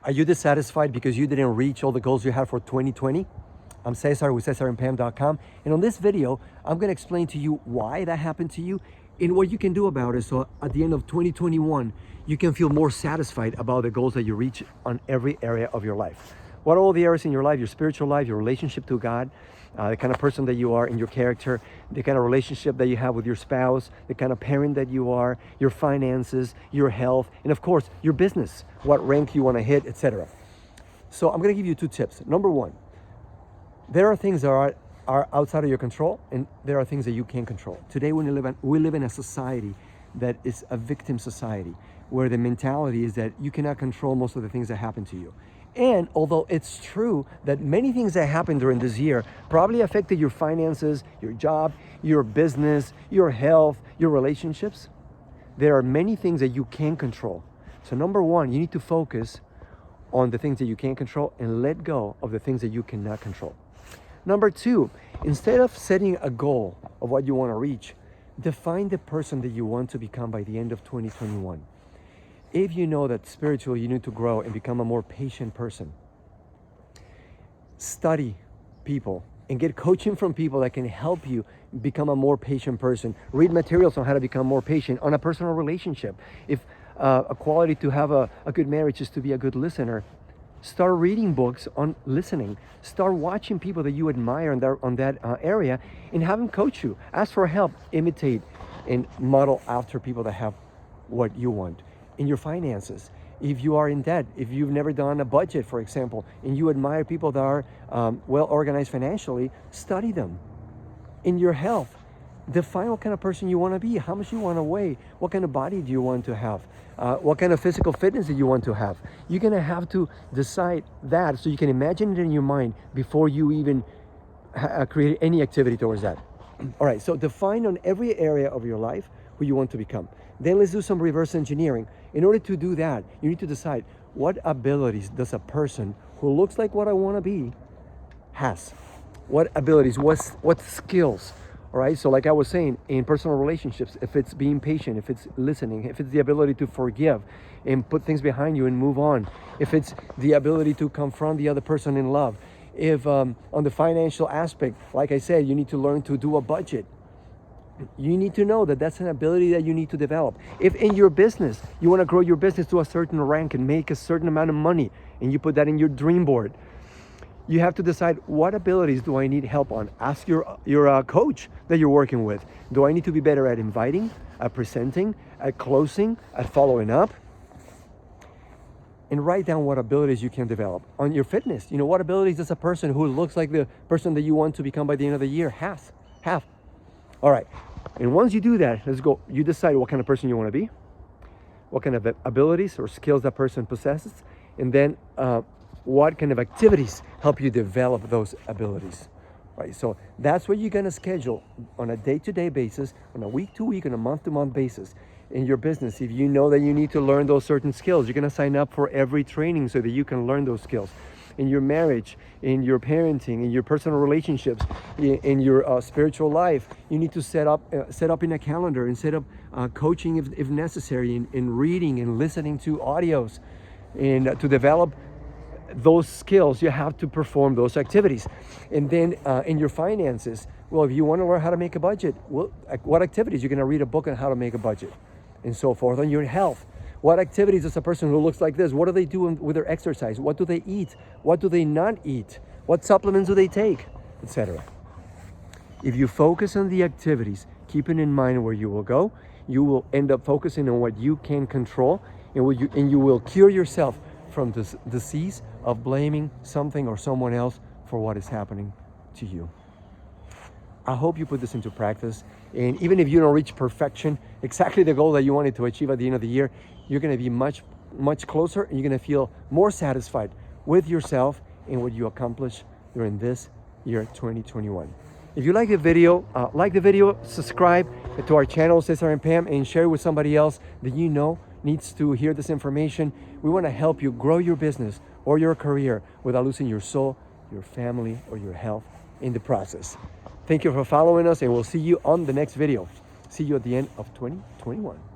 Are you dissatisfied because you didn't reach all the goals you had for 2020? I'm Cesar with cesarandpam.com, and on this video, I'm going to explain to you why that happened to you and what you can do about it, so at the end of 2021, you can feel more satisfied about the goals that you reach on every area of your life. What are all the areas in your life? Your spiritual life, your relationship to God, the kind of person that you are in your character, the kind of relationship that you have with your spouse, the kind of parent that you are, your finances, your health, and of course, your business, what rank you want to hit, etc. So I'm going to give you 2 tips. Number 1, there are things that are outside of your control, and there are things that you can control. Today, we live in a society that is a victim society, where the mentality is that you cannot control most of the things that happen to you. And although it's true that many things that happened during this year probably affected your finances, your job, your business, your health, your relationships, there are many things that you can control. So number 1, you need to focus on the things that you can control and let go of the things that you cannot control. Number 2, instead of setting a goal of what you want to reach, define the person that you want to become by the end of 2021. If you know that spiritually you need to grow and become a more patient person, study people and get coaching from people that can help you become a more patient person. Read materials on how to become more patient on a personal relationship. If a quality to have a good marriage is to be a good listener, start reading books on listening. Start watching people that you admire on that area and have them coach you. Ask for help, imitate, and model after people that have what you want. In your finances, if you are in debt, if you've never done a budget, for example, and you admire people that are well organized financially, study them. In your health, define what kind of person you want to be, how much you want to weigh, what kind of body do you want to have, what kind of physical fitness do you want to have. You're going to have to decide that so you can imagine it in your mind before you even create any activity towards that. All right, so define on every area of your life who you want to become. Then let's do some reverse engineering. In order to do that, you need to decide what abilities does a person who looks like what I want to be has. What abilities, what skills, all right? So like I was saying, in personal relationships, if it's being patient, if it's listening, if it's the ability to forgive and put things behind you and move on, if it's the ability to confront the other person in love, if on the financial aspect, like I said, you need to learn to do a budget. You need to know that that's an ability that you need to develop. If in your business, you want to grow your business to a certain rank and make a certain amount of money, and you put that in your dream board, you have to decide, what abilities do I need help on? Ask your coach that you're working with. Do I need to be better at inviting, at presenting, at closing, at following up? And write down what abilities you can develop. On your fitness, what abilities does a person who looks like the person that you want to become by the end of the year have? All right, and once you do that, let's go. You decide what kind of person you want to be, what kind of abilities or skills that person possesses, and then what kind of activities help you develop those abilities, right? So that's what you're going to schedule on a day-to-day basis, on a week-to-week, on a month-to-month basis in your business. If you know that you need to learn those certain skills, you're going to sign up for every training so that you can learn those skills. In your marriage, in your parenting, in your personal relationships, in your spiritual life, you need to set up in a calendar and set up coaching if necessary, in reading and listening to audios. And to develop those skills, you have to perform those activities. And then in your finances, well, if you want to learn how to make a budget, well, what activities? You're going to read a book on how to make a budget and so forth. On your health, what activities does a person who looks like this? What do they do with their exercise? What do they eat? What do they not eat? What supplements do they take? Etc. If you focus on the activities, keeping in mind where you will go, you will end up focusing on what you can control, and you will cure yourself from this disease of blaming something or someone else for what is happening to you. I hope you put this into practice. And even if you don't reach perfection, exactly the goal that you wanted to achieve at the end of the year, you're going to be much, much closer, and you're going to feel more satisfied with yourself and what you accomplish during this year, 2021. If you like the video, subscribe to our channel, Cesar and Pam, and share it with somebody else that you know needs to hear this information. We want to help you grow your business or your career without losing your soul, your family, or your health in the process. Thank you for following us, and we'll see you on the next video. See you at the end of 2021.